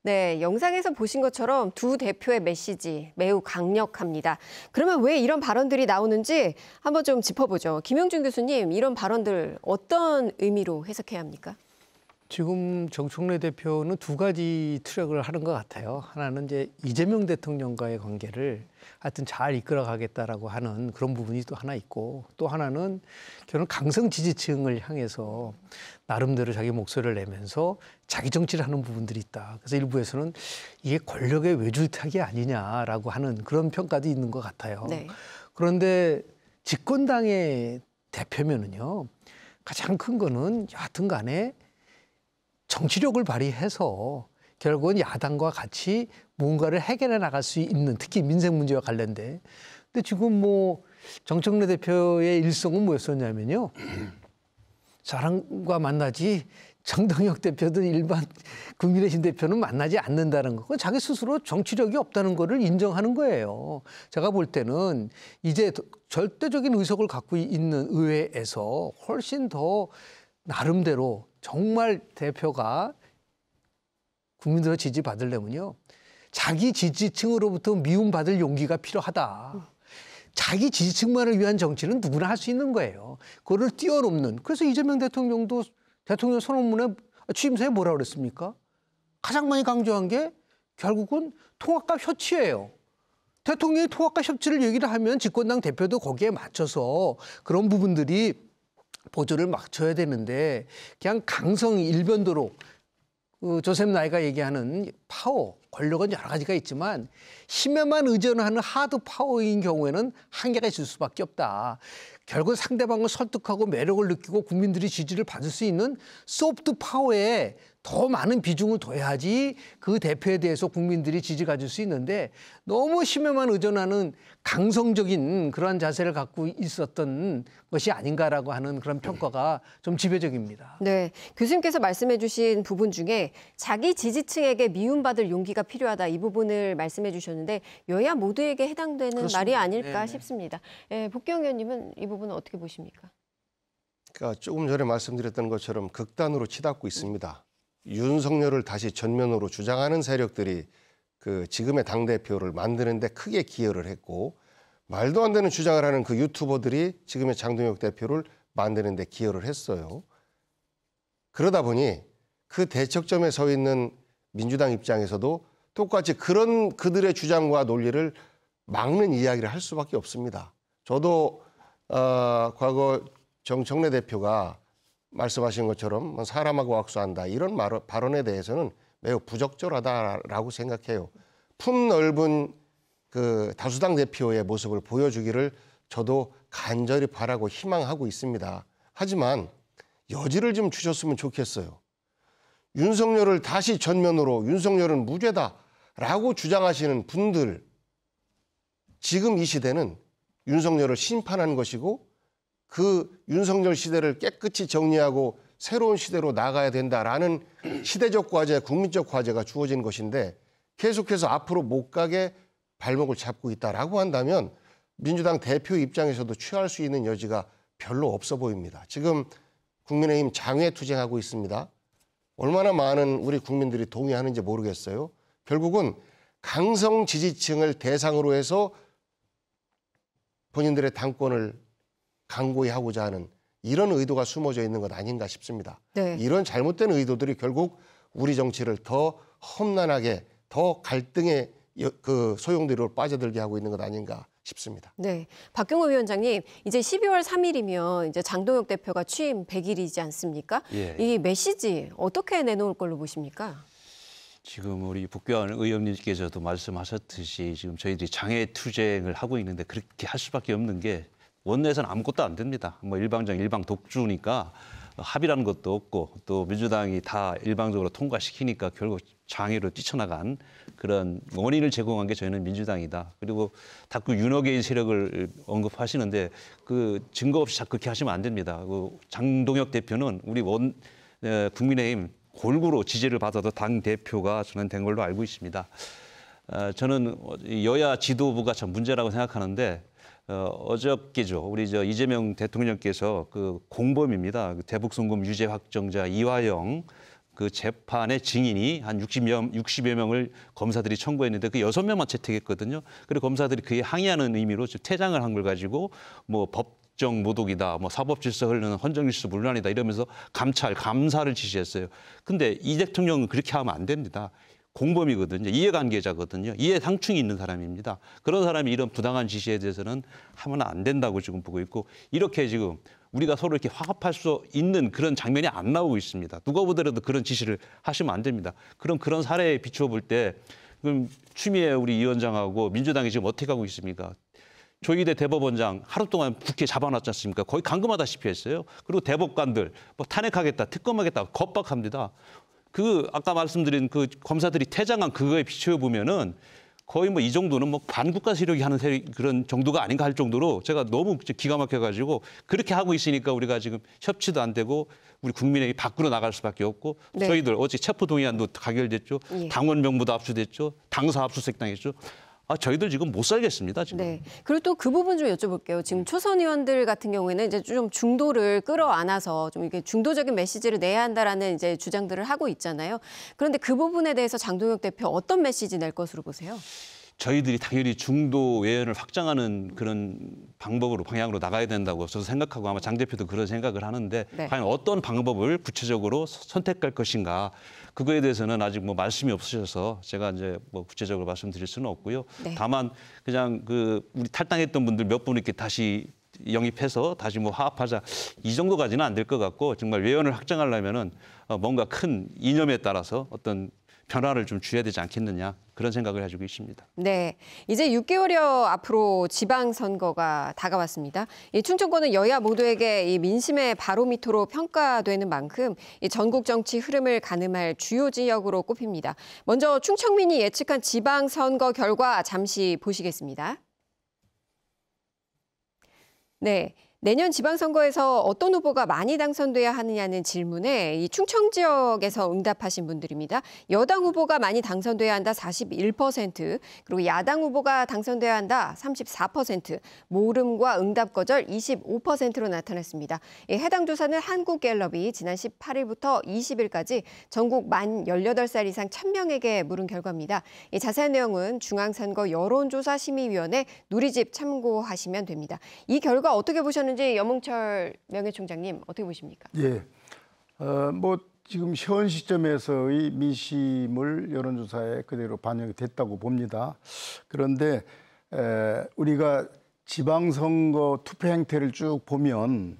[SPEAKER 1] 네, 영상에서 보신 것처럼 두 대표의 메시지 매우 강력합니다. 그러면 왜 이런 발언들이 나오는지 한번 좀 짚어보죠. 김영준 교수님, 이런 발언들 어떤 의미로 해석해야 합니까?
[SPEAKER 9] 지금 정청래 대표는 두 가지 투력을 하는 것 같아요. 하나는 이제 이재명 대통령과의 관계를 하여튼 잘 이끌어가겠다라고 하는 그런 부분이 또 하나 있고, 또 하나는 결국 강성 지지층을 향해서 나름대로 자기 목소리를 내면서 자기 정치를 하는 부분들이 있다. 그래서 일부에서는 이게 권력의 외줄타기 아니냐라고 하는 그런 평가도 있는 것 같아요.
[SPEAKER 1] 네.
[SPEAKER 9] 그런데 집권당의 대표면은요, 가장 큰 거는 여하튼 간에 정치력을 발휘해서 결국은 야당과 같이 뭔가를 해결해 나갈 수 있는, 특히 민생 문제와 관련돼. 근데 지금 뭐 정청래 대표의 일성은 뭐였었냐면요. 사람과 만나지 정동영 대표든 일반 국민의힘 대표는 만나지 않는다는 거. 그건 자기 스스로 정치력이 없다는 거를 인정하는 거예요. 제가 볼 때는 이제 절대적인 의석을 갖고 있는 의회에서 훨씬 더 나름대로 정말 대표가 국민들의 지지받으려면요. 자기 지지층으로부터 미움받을 용기가 필요하다. 자기 지지층만을 위한 정치는 누구나 할 수 있는 거예요. 그거를 뛰어넘는. 그래서 이재명 대통령도 대통령 선언문에 취임사에 뭐라고 그랬습니까? 가장 많이 강조한 게 결국은 통합과 협치예요. 대통령이 통합과 협치를 얘기를 하면 집권당 대표도 거기에 맞춰서 그런 부분들이 보조를 맞춰야 되는데 그냥 강성 일변도로 조셉 나이가 얘기하는 파워, 권력은 여러 가지가 있지만 힘에만 의존하는 하드 파워인 경우에는 한계가 있을 수밖에 없다. 결국 상대방을 설득하고 매력을 느끼고 국민들이 지지를 받을 수 있는 소프트 파워에 더 많은 비중을 둬야지 그 대표에 대해서 국민들이 지지 가질 수 있는데 너무 힘에만 의존하는 강성적인 그러한 자세를 갖고 있었던 것이 아닌가라고 하는 그런 평가가 좀 지배적입니다.
[SPEAKER 1] 네, 교수님께서 말씀해 주신 부분 중에 자기 지지층에게 미움받을 용기가 필요하다 이 부분을 말씀해 주셨는데 여야 모두에게 해당되는
[SPEAKER 9] 그렇습니다.
[SPEAKER 1] 말이 아닐까
[SPEAKER 9] 네네.
[SPEAKER 1] 싶습니다. 예, 복경 의원님은 이 부분은 어떻게 보십니까?
[SPEAKER 2] 그러니까 조금 전에 말씀드렸던 것처럼 극단으로 치닫고 있습니다. 윤석열을 다시 전면으로 주장하는 세력들이 그 지금의 당대표를 만드는 데 크게 기여를 했고 말도 안 되는 주장을 하는 그 유튜버들이 지금의 장동혁 대표를 만드는 데 기여를 했어요. 그러다 보니 그 대척점에 서 있는 민주당 입장에서도 똑같이 그런 그들의 주장과 논리를 막는 이야기를 할 수밖에 없습니다. 저도 과거 정청래 대표가 말씀하신 것처럼 사람하고 악수한다 이런 발언에 대해서는 매우 부적절하다라고 생각해요. 품넓은 그 다수당 대표의 모습을 보여주기를 저도 간절히 바라고 희망하고 있습니다. 하지만 여지를 좀 주셨으면 좋겠어요. 윤석열을 다시 전면으로 윤석열은 무죄다라고 주장하시는 분들 지금 이 시대는 윤석열을 심판한 것이고 그 윤석열 시대를 깨끗이 정리하고 새로운 시대로 나가야 된다라는 시대적 과제, 국민적 과제가 주어진 것인데 계속해서 앞으로 못 가게 발목을 잡고 있다라고 한다면 민주당 대표 입장에서도 취할 수 있는 여지가 별로 없어 보입니다. 지금 국민의힘 장외투쟁하고 있습니다. 얼마나 많은 우리 국민들이 동의하는지 모르겠어요. 결국은 강성 지지층을 대상으로 해서 본인들의 당권을 강고히 하고자 하는 이런 의도가 숨어져 있는 것 아닌가 싶습니다.
[SPEAKER 1] 네.
[SPEAKER 2] 이런 잘못된 의도들이 결국 우리 정치를 더 험난하게 더 갈등의 그 소용돌이로 빠져들게 하고 있는 것 아닌가 싶습니다.
[SPEAKER 1] 네, 박경호 위원장님, 이제 12월 3일이면 이제 장동혁 대표가 취임 100일이지 않습니까?
[SPEAKER 3] 예.
[SPEAKER 1] 이 메시지 어떻게 내놓을 걸로 보십니까?
[SPEAKER 3] 지금 우리 복교한 의원님께서도 말씀하셨듯이 지금 저희들이 장애투쟁을 하고 있는데 그렇게 할 수밖에 없는 게 원내에서는 아무것도 안 됩니다. 뭐 일방적 일방 독주니까 합의라는 것도 없고 또 민주당이 다 일방적으로 통과시키니까 결국 장애로 뛰쳐나간 그런 원인을 제공한 게 저희는 민주당이다. 그리고 자꾸 윤호개인 세력을 언급하시는데 그 증거 없이 자꾸 그렇게 하시면 안 됩니다. 그 장동혁 대표는 우리 국민의힘 골고루 지지를 받아도 당 대표가 저는 된 걸로 알고 있습니다. 저는 여야 지도부가 참 문제라고 생각하는데 어저께죠. 우리 이재명 대통령께서 그 공범입니다. 대북송금 유죄 확정자 이화영 그 재판의 증인이 한 60여 명을 검사들이 청구했는데 그 6명만 채택했거든요. 그리고 검사들이 그에 항의하는 의미로 퇴장을 한 걸 가지고 뭐 법정 모독이다, 뭐 사법 질서 흐르는 헌정 질서 문란이다 이러면서 감사를 지시했어요. 근데 이 대통령은 그렇게 하면 안 됩니다. 공범이거든요. 이해관계자거든요. 이해상충이 있는 사람입니다. 그런 사람이 이런 부당한 지시에 대해서는 하면 안 된다고 지금 보고 있고 이렇게 지금 우리가 서로 이렇게 화합할 수 있는 그런 장면이 안 나오고 있습니다. 누가 보더라도 그런 지시를 하시면 안 됩니다. 그런 사례에 비추어 볼 때 그럼 추미애 우리 위원장하고 민주당이 지금 어떻게 하고 있습니까? 조희대 대법원장 하루 동안 국회 잡아놨지 않습니까? 거의 감금하다시피 했어요. 그리고 대법관들 뭐 탄핵하겠다, 특검하겠다 겁박합니다. 그 아까 말씀드린 그 검사들이 퇴장한 그거에 비추어 보면은 거의 뭐 이 정도는 뭐 반국가 세력이 하는 그런 정도가 아닌가 할 정도로 제가 너무 기가 막혀가지고 그렇게 하고 있으니까 우리가 지금 협치도 안 되고 우리 국민에게 밖으로 나갈 수밖에 없고
[SPEAKER 1] 네.
[SPEAKER 3] 저희들 어제 체포동의안도 가결됐죠.
[SPEAKER 1] 예.
[SPEAKER 3] 당원 명부도 압수됐죠. 당사 압수수색 당했죠. 저희들 지금 못 살겠습니다. 지금.
[SPEAKER 1] 네. 그리고 또 그 부분 좀 여쭤볼게요. 지금 초선 의원들 같은 경우에는 이제 좀 중도를 끌어안아서 좀 이게 중도적인 메시지를 내야 한다라는 이제 주장들을 하고 있잖아요. 그런데 그 부분에 대해서 장동혁 대표 어떤 메시지 낼 것으로 보세요?
[SPEAKER 3] 저희들이 당연히 중도 외연을 확장하는 그런 방향으로 나가야 된다고 저도 생각하고 아마 장 대표도 그런 생각을 하는데
[SPEAKER 1] 네.
[SPEAKER 3] 과연 어떤 방법을 구체적으로 선택할 것인가 그거에 대해서는 아직 뭐 말씀이 없으셔서 제가 이제 뭐 구체적으로 말씀드릴 수는 없고요.
[SPEAKER 1] 네.
[SPEAKER 3] 다만 그냥 우리 탈당했던 분들 몇 분 이렇게 다시 영입해서 다시 뭐 화합하자 이 정도까지는 안 될 것 같고 정말 외연을 확장하려면은 뭔가 큰 이념에 따라서 어떤 변화를 좀 줘야 되지 않겠느냐 그런 생각을 가지고 있습니다.
[SPEAKER 1] 네, 이제 6개월여 앞으로 지방선거가 다가왔습니다. 이 충청권은 여야 모두에게 이 민심의 바로미터로 평가되는 만큼 이 전국 정치 흐름을 가늠할 주요 지역으로 꼽힙니다. 먼저 충청민이 예측한 지방선거 결과 잠시 보시겠습니다. 네. 내년 지방선거에서 어떤 후보가 많이 당선돼야 하느냐는 질문에 이 충청 지역에서 응답하신 분들입니다. 여당 후보가 많이 당선돼야 한다 41%, 그리고 야당 후보가 당선돼야 한다 34%, 모름과 응답 거절 25%로 나타났습니다. 해당 조사는 한국갤럽이 지난 18일부터 20일까지 전국 만 18살 이상 1,000명에게 물은 결과입니다. 자세한 내용은 중앙선거 여론조사심의위원회 누리집 참고하시면 됩니다. 이 결과 어떻게 보셨는지 염홍철 명예총장님 어떻게 보십니까?
[SPEAKER 4] 예, 뭐 지금 현 시점에서의 민심을 여론조사에 그대로 반영이 됐다고 봅니다. 그런데 우리가 지방선거 투표 행태를 쭉 보면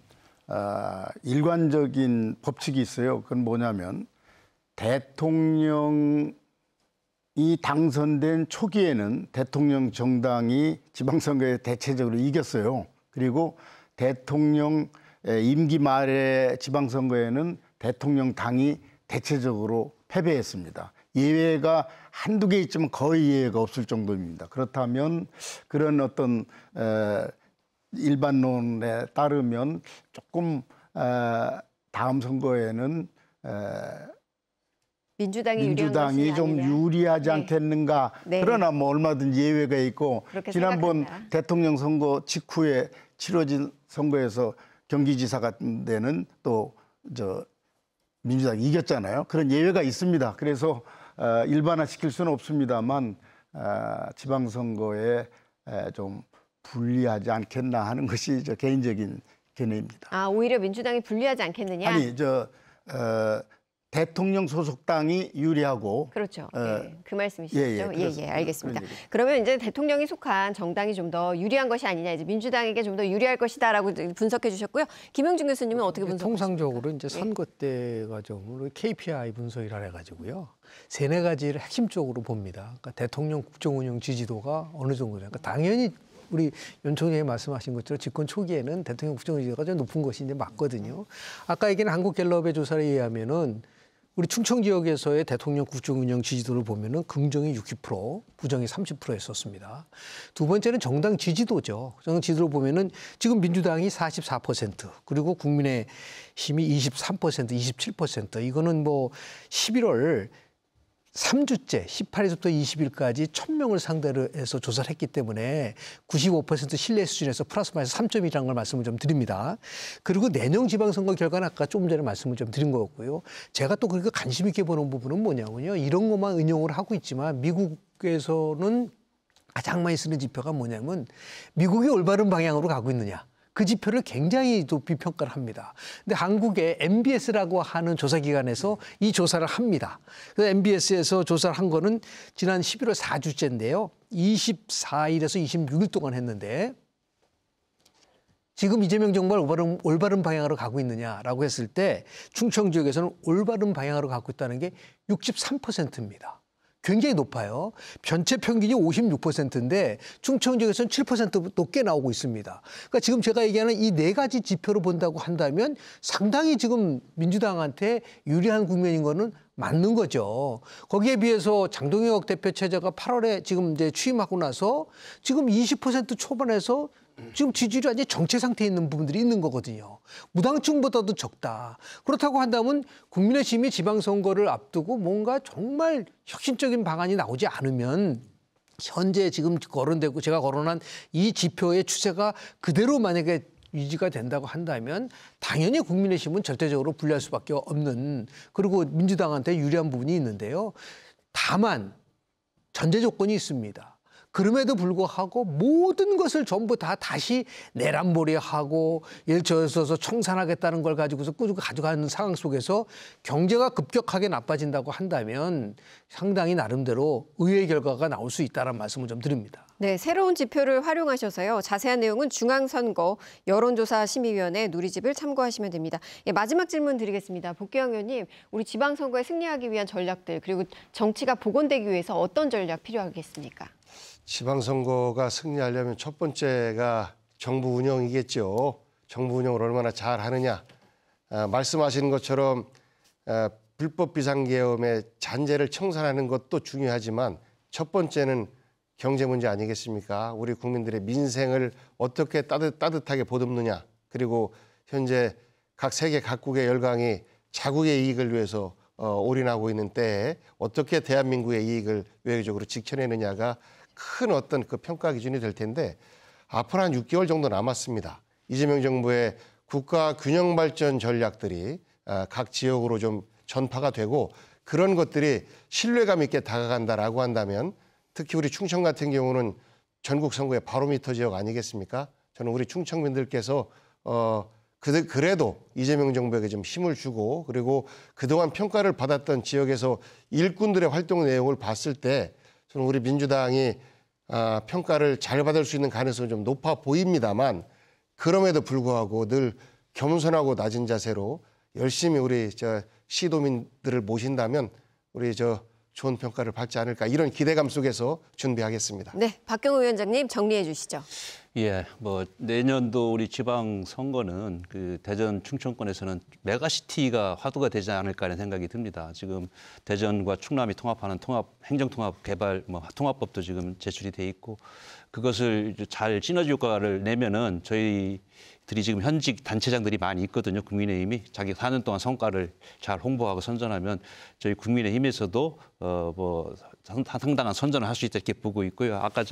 [SPEAKER 4] 일관적인 법칙이 있어요. 그건 뭐냐면 대통령이 당선된 초기에는 대통령 정당이 지방선거에 대체적으로 이겼어요. 그리고 대통령 임기 말에 지방선거에는 대통령 당이 대체적으로 패배했습니다. 예외가 한두 개 있지만 거의 예외가 없을 정도입니다. 그렇다면 그런 어떤 일반론에 따르면 조금 다음 선거에는
[SPEAKER 1] 민주당이
[SPEAKER 4] 좀 유리하지 않겠는가.
[SPEAKER 1] 네.
[SPEAKER 4] 그러나 뭐 얼마든지 예외가 있고 지난번
[SPEAKER 1] 생각합니다.
[SPEAKER 4] 대통령 선거 직후에 치러진 선거에서 경기지사 같은 데는 또 민주당이 이겼잖아요. 그런 예외가 있습니다. 그래서 일반화시킬 수는 없습니다만 지방선거에 좀 불리하지 않겠나 하는 것이 저 개인적인 견해입니다.
[SPEAKER 1] 오히려 민주당이 불리하지 않겠느냐?
[SPEAKER 4] 아니 대통령 소속당이 유리하고
[SPEAKER 1] 그렇죠. 네, 그 말씀이시죠?
[SPEAKER 4] 예,
[SPEAKER 1] 알겠습니다. 그러면 이제 대통령이 속한 정당이 좀 더 유리한 것이 아니냐, 이제 민주당에게 좀 더 유리할 것이다라고 분석해 주셨고요. 김영준 교수님은 어떻게 분석하십니까?
[SPEAKER 9] 통상적으로 이제 선거 때 과정으로 KPI 분석이라 해가지고요. 3-4가지를 핵심적으로 봅니다. 그러니까 대통령 국정운영 지지도가 어느 정도냐. 그러니까 당연히 우리 윤 총장이 말씀하신 것처럼 집권 초기에는 대통령 국정운영 지지도가 좀 높은 것이 이제 맞거든요. 아까 얘기한 한국갤럽의 조사에 의하면은 우리 충청 지역에서의 대통령 국정운영 지지도를 보면은 긍정이 60%, 부정이 30%였었습니다. 두 번째는 정당 지지도죠. 정당 지지도를 보면은 지금 민주당이 44%, 그리고 국민의힘이 23%, 27%. 이거는 뭐 11월 3주째 18일부터 20일까지 1,000명을 상대로 해서 조사를 했기 때문에 95% 신뢰 수준에서 플러스 마이너스 3점이라는 걸 말씀을 좀 드립니다. 그리고 내년 지방선거 결과는 아까 조금 전에 말씀을 좀 드린 거였고요. 제가 또 그렇게 관심 있게 보는 부분은 뭐냐면요. 이런 것만 응용을 하고 있지만 미국에서는 가장 많이 쓰는 지표가 뭐냐면 미국이 올바른 방향으로 가고 있느냐. 그 지표를 굉장히 높이 평가를 합니다. 근데 한국의 MBS라고 하는 조사기관에서 이 조사를 합니다. 그래서 MBS에서 조사를 한 거는 지난 11월 4주째인데요. 24일에서 26일 동안 했는데 지금 이재명 정부가 올바른 방향으로 가고 있느냐라고 했을 때 충청 지역에서는 올바른 방향으로 가고 있다는 게 63%입니다. 굉장히 높아요. 전체 평균이 56%인데 충청 지역에서는 7% 높게 나오고 있습니다. 그러니까 지금 제가 얘기하는 이 네 가지 지표로 본다고 한다면 상당히 지금 민주당한테 유리한 국면인 거는 맞는 거죠. 거기에 비해서 장동혁 대표 체제가 8월에 지금 이제 취임하고 나서 지금 20% 초반에서 지금 지지율이 완전히 정체 상태에 있는 부분들이 있는 거거든요. 무당층보다도 적다. 그렇다고 한다면 국민의힘이 지방선거를 앞두고 뭔가 정말 혁신적인 방안이 나오지 않으면 현재 지금 거론되고 제가 거론한 이 지표의 추세가 그대로 만약에 유지가 된다고 한다면 당연히 국민의힘은 절대적으로 불리할 수밖에 없는, 그리고 민주당한테 유리한 부분이 있는데요. 다만 전제 조건이 있습니다. 그럼에도 불구하고 모든 것을 전부 다 다시 내란몰이하고 예를 들어서 청산하겠다는 걸 가지고서 꾸준히 가져가는 상황 속에서 경제가 급격하게 나빠진다고 한다면 상당히 나름대로 의외의 결과가 나올 수 있다는 말씀을 좀 드립니다.
[SPEAKER 1] 네, 새로운 지표를 활용하셔서요. 자세한 내용은 중앙선거 여론조사 심의위원회 누리집을 참고하시면 됩니다. 예, 마지막 질문 드리겠습니다. 복귀영 의원님, 우리 지방선거에 승리하기 위한 전략들, 그리고 정치가 복원되기 위해서 어떤 전략 필요하겠습니까?
[SPEAKER 2] 지방선거가 승리하려면 첫 번째가 정부 운영이겠죠. 정부 운영을 얼마나 잘 하느냐. 말씀하시는 것처럼 불법 비상계엄의 잔재를 청산하는 것도 중요하지만 첫 번째는 경제 문제 아니겠습니까? 우리 국민들의 민생을 어떻게 따뜻하게 보듬느냐. 그리고 현재 각 세계 각국의 열강이 자국의 이익을 위해서 올인하고 있는 때에 어떻게 대한민국의 이익을 외교적으로 지켜내느냐가 큰 어떤 그 평가 기준이 될 텐데, 앞으로 한 6개월 정도 남았습니다. 이재명 정부의 국가 균형 발전 전략들이 각 지역으로 좀 전파가 되고 그런 것들이 신뢰감 있게 다가간다라고 한다면, 특히 우리 충청 같은 경우는 전국 선거의 바로미터 지역 아니겠습니까? 저는 우리 충청민들께서 그래도 이재명 정부에게 좀 힘을 주고, 그리고 그동안 평가를 받았던 지역에서 일꾼들의 활동 내용을 봤을 때 저는 우리 민주당이 평가를 잘 받을 수 있는 가능성이 좀 높아 보입니다만, 그럼에도 불구하고 늘 겸손하고 낮은 자세로 열심히 우리 시도민들을 모신다면 우리 좋은 평가를 받지 않을까, 이런 기대감 속에서 준비하겠습니다.
[SPEAKER 1] 네, 박경호 위원장님 정리해 주시죠.
[SPEAKER 3] 예, 내년도 우리 지방 선거는 그 대전 충청권에서는 메가시티가 화두가 되지 않을까 하는 생각이 듭니다. 지금 대전과 충남이 통합하는 행정통합 개발 통합법도 지금 제출이 돼 있고, 그것을 잘 시너지 효과를 내면은 저희들이 지금 현직 단체장들이 많이 있거든요. 국민의힘이 자기 4년 동안 성과를 잘 홍보하고 선전하면 저희 국민의힘에서도 상당한 선전을 할 수 있다 이렇게 보고 있고요. 아까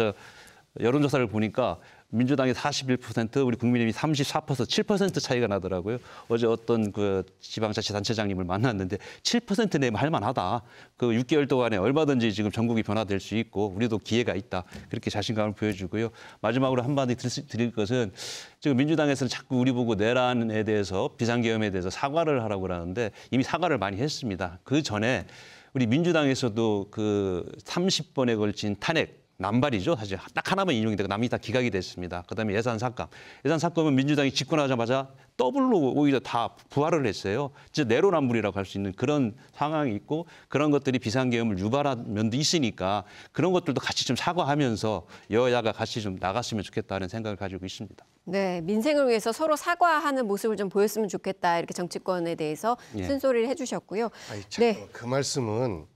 [SPEAKER 3] 여론조사를 보니까 민주당이 41%, 우리 국민의힘이 34%, 7% 차이가 나더라고요. 어제 어떤 그 지방자치단체장님을 만났는데 7% 내면 할만하다. 그 6개월 동안에 얼마든지 지금 전국이 변화될 수 있고 우리도 기회가 있다. 그렇게 자신감을 보여주고요. 마지막으로 한마디 드릴 것은, 지금 민주당에서는 자꾸 우리 보고 내란에 대해서, 비상계엄에 대해서 사과를 하라고 그러는데 이미 사과를 많이 했습니다. 그 전에 우리 민주당에서도 그 30번에 걸친 탄핵, 남발이죠. 사실 딱 하나만 인용이 되고 남이 다 기각이 됐습니다. 그다음에 예산 삭감은 민주당이 집권하자마자 더블로 오히려 다 부활을 했어요. 진짜 내로남불이라고 할 수 있는 그런 상황이 있고, 그런 것들이 비상계엄을 유발한 면도 있으니까 그런 것들도 같이 좀 사과하면서 여야가 같이 좀 나갔으면 좋겠다는 생각을 가지고 있습니다.
[SPEAKER 1] 네, 민생을 위해서 서로 사과하는 모습을 좀 보였으면 좋겠다, 이렇게 정치권에 대해서 쓴소리를 해주셨고요.
[SPEAKER 2] 네. 그 말씀은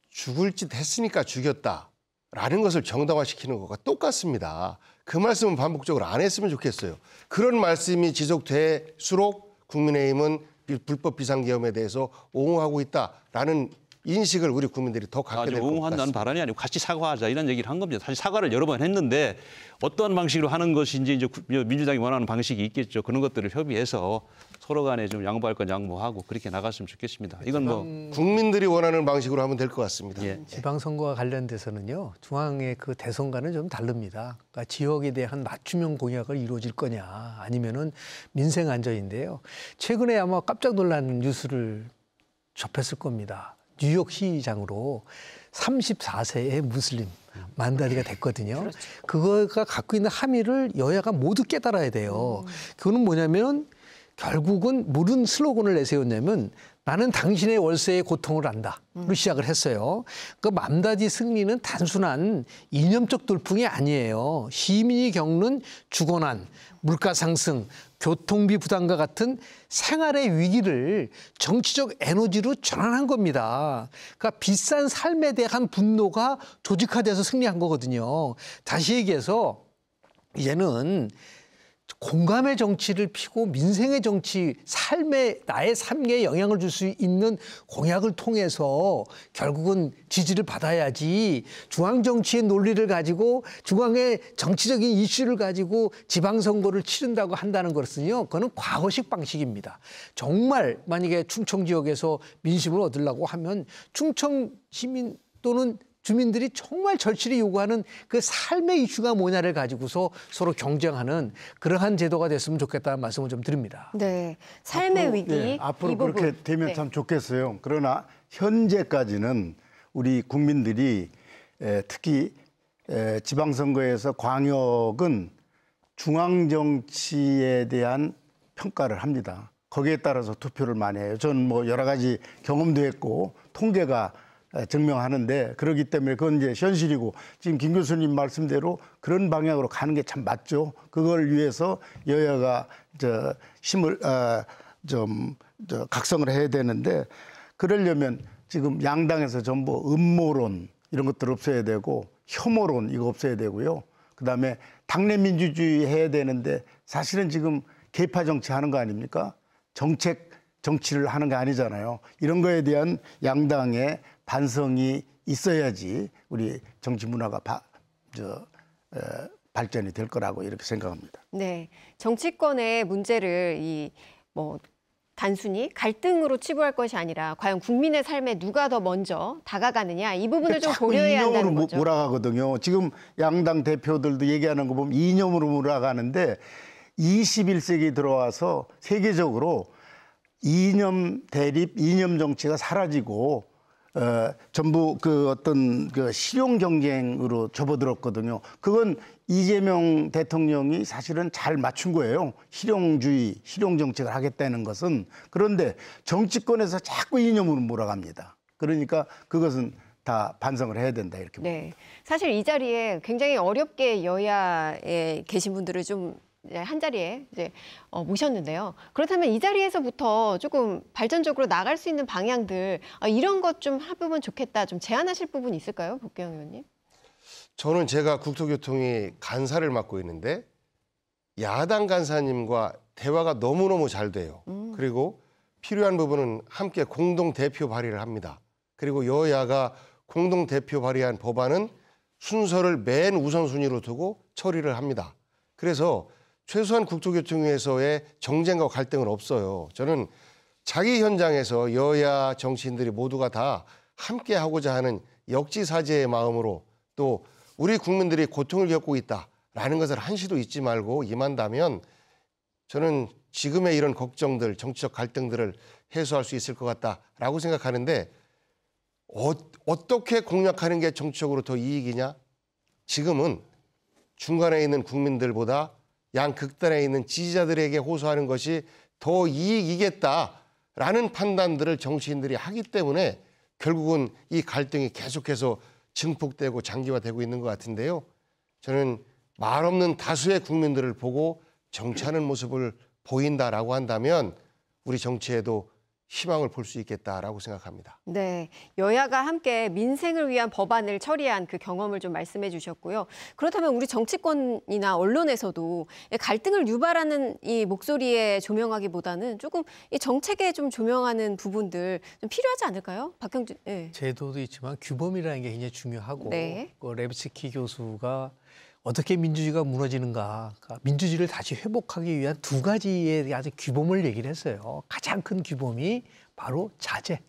[SPEAKER 2] 죽을 짓 했으니까 죽였다라는 것을 정당화시키는 것과 똑같습니다. 그 말씀은 반복적으로 안 했으면 좋겠어요. 그런 말씀이 지속될수록 국민의힘은 불법 비상계엄에 대해서 옹호하고 있다라는 인식을 우리 국민들이 더 갖게 될 것 같습니다.
[SPEAKER 3] 옹호한다는 발언이 아니고 같이 사과하자 이런 얘기를 한 겁니다. 사실 사과를 여러 번 했는데 어떠한 방식으로 하는 것인지 이제 민주당이 원하는 방식이 있겠죠. 그런 것들을 협의해서 서로 간에 좀 양보할 건 양보하고 그렇게 나갔으면 좋겠습니다. 이건
[SPEAKER 2] 국민들이 원하는 방식으로 하면 될 것 같습니다.
[SPEAKER 3] 예.
[SPEAKER 9] 지방선거와 관련돼서는요, 중앙의 그 대선과는 좀 다릅니다. 그러니까 지역에 대한 맞춤형 공약을 이루어질 거냐, 아니면은 민생 안전인데요. 최근에 아마 깜짝 놀란 뉴스를 접했을 겁니다. 뉴욕 시장으로 34세의 무슬림 만다리가 됐거든요. 그렇죠. 그거가 갖고 있는 함의를 여야가 모두 깨달아야 돼요. 그거는 뭐냐면 결국은 무슨 슬로건을 내세웠냐면 나는 당신의 월세의 고통을 안다로 시작을 했어요. 그 맘다디 승리는 단순한 이념적 돌풍이 아니에요. 시민이 겪는 주거난, 물가 상승, 교통비 부담과 같은 생활의 위기를 정치적 에너지로 전환한 겁니다. 그러니까 비싼 삶에 대한 분노가 조직화돼서 승리한 거거든요. 다시 얘기해서 이제는 공감의 정치를 피고 민생의 정치, 나의 삶에 영향을 줄 수 있는 공약을 통해서 결국은 지지를 받아야지 중앙정치의 논리를 가지고 중앙의 정치적인 이슈를 가지고 지방선거를 치른다고 한다는 것은요. 그거는 과거식 방식입니다. 정말 만약에 충청 지역에서 민심을 얻으려고 하면 충청 시민 또는 주민들이 정말 절실히 요구하는 그 삶의 이슈가 뭐냐를 가지고서 서로 경쟁하는 그러한 제도가 됐으면 좋겠다는 말씀을 좀 드립니다.
[SPEAKER 1] 네, 삶의 위기.
[SPEAKER 4] 앞으로
[SPEAKER 1] 이 부분.
[SPEAKER 4] 그렇게 되면 참 좋겠어요. 그러나 현재까지는 우리 국민들이 특히 지방선거에서 광역은 중앙정치에 대한 평가를 합니다. 거기에 따라서 투표를 많이 해요. 저는 뭐 여러 가지 경험도 했고 통계가 증명하는데 그렇기 때문에 그건 이제 현실이고 지금 김 교수님 말씀대로 그런 방향으로 가는 게 참 맞죠. 그걸 위해서 여야가 힘을 각성을 해야 되는데 그러려면 지금 양당에서 전부 음모론 이런 것들 없애야 되고 혐오론 이거 없애야 되고요. 그다음에 당내 민주주의 해야 되는데 사실은 지금 계파 정치하는 거 아닙니까? 정책 정치를 하는 거 아니잖아요. 이런 거에 대한 양당의 반성이 있어야지 우리 정치 문화가 발전이 될 거라고 이렇게 생각합니다.
[SPEAKER 1] 네, 정치권의 문제를 단순히 갈등으로 치부할 것이 아니라 과연 국민의 삶에 누가 더 먼저 다가가느냐 이 부분을 좀 고려해야 한다는 거죠.
[SPEAKER 4] 몰아가거든요. 지금 양당 대표들도 얘기하는 거 보면 이념으로 몰아가는데 21세기 들어와서 세계적으로 이념 대립, 이념 정치가 사라지고 전부 그 실용 경쟁으로 접어들었거든요. 그건 이재명 대통령이 사실은 잘 맞춘 거예요. 실용주의, 실용 정책을 하겠다는 것은. 그런데 정치권에서 자꾸 이념으로 몰아갑니다. 그러니까 그것은 다 반성을 해야 된다 이렇게 봅니다.
[SPEAKER 1] 네, 사실 이 자리에 굉장히 어렵게 여야에 계신 분들을 좀 한 자리에 모셨는데요. 그렇다면 이 자리에서부터 조금 발전적으로 나갈 수 있는 방향들 이런 것 좀 해보면 좋겠다. 좀 제안하실 부분 있을까요, 복경 의원님?
[SPEAKER 2] 저는 제가 국토교통위 간사를 맡고 있는데 야당 간사님과 대화가 너무너무 잘 돼요. 그리고 필요한 부분은 함께 공동 대표 발의를 합니다. 그리고 여야가 공동 대표 발의한 법안은 순서를 맨 우선순위로 두고 처리를 합니다. 그래서 최소한 국토교통위에서의 정쟁과 갈등은 없어요. 저는 자기 현장에서 여야 정치인들이 모두가 다 함께 하고자 하는 역지사지의 마음으로 또 우리 국민들이 고통을 겪고 있다라는 것을 한시도 잊지 말고 임한다면 저는 지금의 이런 걱정들, 정치적 갈등들을 해소할 수 있을 것 같다라고 생각하는데 어떻게 공략하는 게 정치적으로 더 이익이냐? 지금은 중간에 있는 국민들보다 양극단에 있는 지지자들에게 호소하는 것이 더 이익이겠다라는 판단들을 정치인들이 하기 때문에 결국은 이 갈등이 계속해서 증폭되고 장기화되고 있는 것 같은데요. 저는 말 없는 다수의 국민들을 보고 정치하는 모습을 보인다라고 한다면 우리 정치에도 희망을 볼 수 있겠다라고 생각합니다.
[SPEAKER 1] 네, 여야가 함께 민생을 위한 법안을 처리한 그 경험을 좀 말씀해 주셨고요. 그렇다면 우리 정치권이나 언론에서도 갈등을 유발하는 이 목소리에 조명하기보다는 조금 이 정책에 좀 조명하는 부분들 좀 필요하지 않을까요? 박형준. 네.
[SPEAKER 9] 제도도 있지만 규범이라는 게 굉장히 중요하고
[SPEAKER 1] 네.
[SPEAKER 9] 레브츠키 교수가 어떻게 민주주의가 무너지는가, 그러니까 민주주의를 다시 회복하기 위한 두 가지의 아주 규범을 얘기를 했어요. 가장 큰 규범이 바로 자제.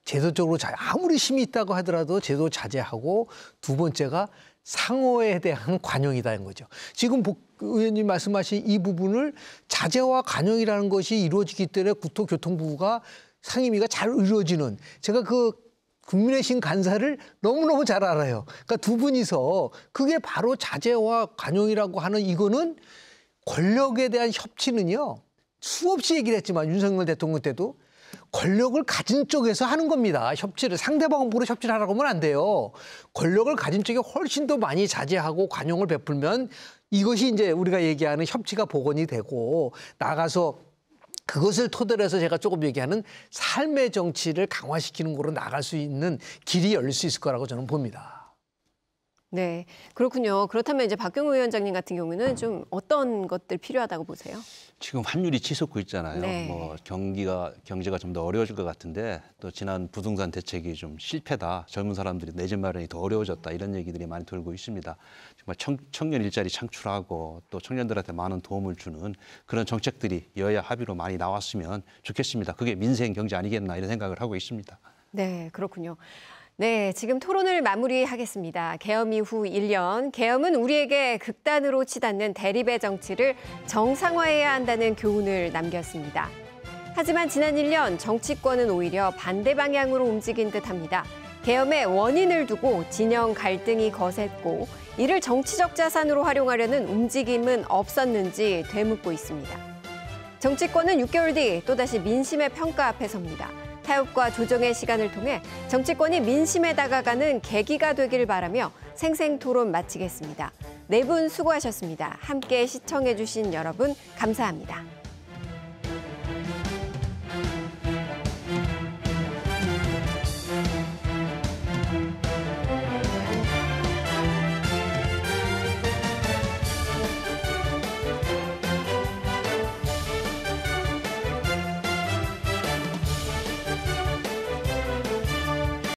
[SPEAKER 9] 제도적으로 아무리 힘이 있다고 하더라도 제도 자제하고 두 번째가 상호에 대한 관용이다는 거죠. 지금 복 의원님 말씀하신 이 부분을 자제와 관용이라는 것이 이루어지기 때문에 국토교통부가 상임위가 잘 이루어지는 제가 국민의힘 간사를 너무너무 잘 알아요. 그러니까 두 분이서 그게 바로 자제와 관용이라고 하는 이거는 권력에 대한 협치는요. 수없이 얘기를 했지만 윤석열 대통령 때도 권력을 가진 쪽에서 하는 겁니다. 협치를 상대방으로 협치를 하라고 하면 안 돼요. 권력을 가진 쪽에 훨씬 더 많이 자제하고 관용을 베풀면 이것이 이제 우리가 얘기하는 협치가 복원이 되고 나가서 그것을 토대로 해서 제가 조금 얘기하는 삶의 정치를 강화시키는 거로 나갈 수 있는 길이 열릴 수 있을 거라고 저는 봅니다.
[SPEAKER 1] 네, 그렇군요. 그렇다면 이제 박경우 위원장님 같은 경우는 좀 어떤 것들 필요하다고 보세요?
[SPEAKER 3] 지금 환율이 치솟고 있잖아요.
[SPEAKER 1] 네.
[SPEAKER 3] 뭐 경제가 좀 더 어려워질 것 같은데 또 지난 부동산 대책이 좀 실패다. 젊은 사람들이 내 집 마련이 더 어려워졌다. 이런 얘기들이 많이 돌고 있습니다. 정말 청년 일자리 창출하고 또 청년들한테 많은 도움을 주는 그런 정책들이 여야 합의로 많이 나왔으면 좋겠습니다. 그게 민생 경제 아니겠나 이런 생각을 하고 있습니다.
[SPEAKER 1] 네, 그렇군요. 네, 지금 토론을 마무리하겠습니다. 계엄 이후 1년, 계엄은 우리에게 극단으로 치닫는 대립의 정치를 정상화해야 한다는 교훈을 남겼습니다. 하지만 지난 1년 정치권은 오히려 반대 방향으로 움직인 듯합니다. 계엄의 원인을 두고 진영 갈등이 거셌고 이를 정치적 자산으로 활용하려는 움직임은 없었는지 되묻고 있습니다. 정치권은 6개월 뒤 또다시 민심의 평가 앞에 섭니다. 타협과 조정의 시간을 통해 정치권이 민심에 다가가는 계기가 되길 바라며 생생토론 마치겠습니다. 네 분 수고하셨습니다. 함께 시청해주신 여러분 감사합니다.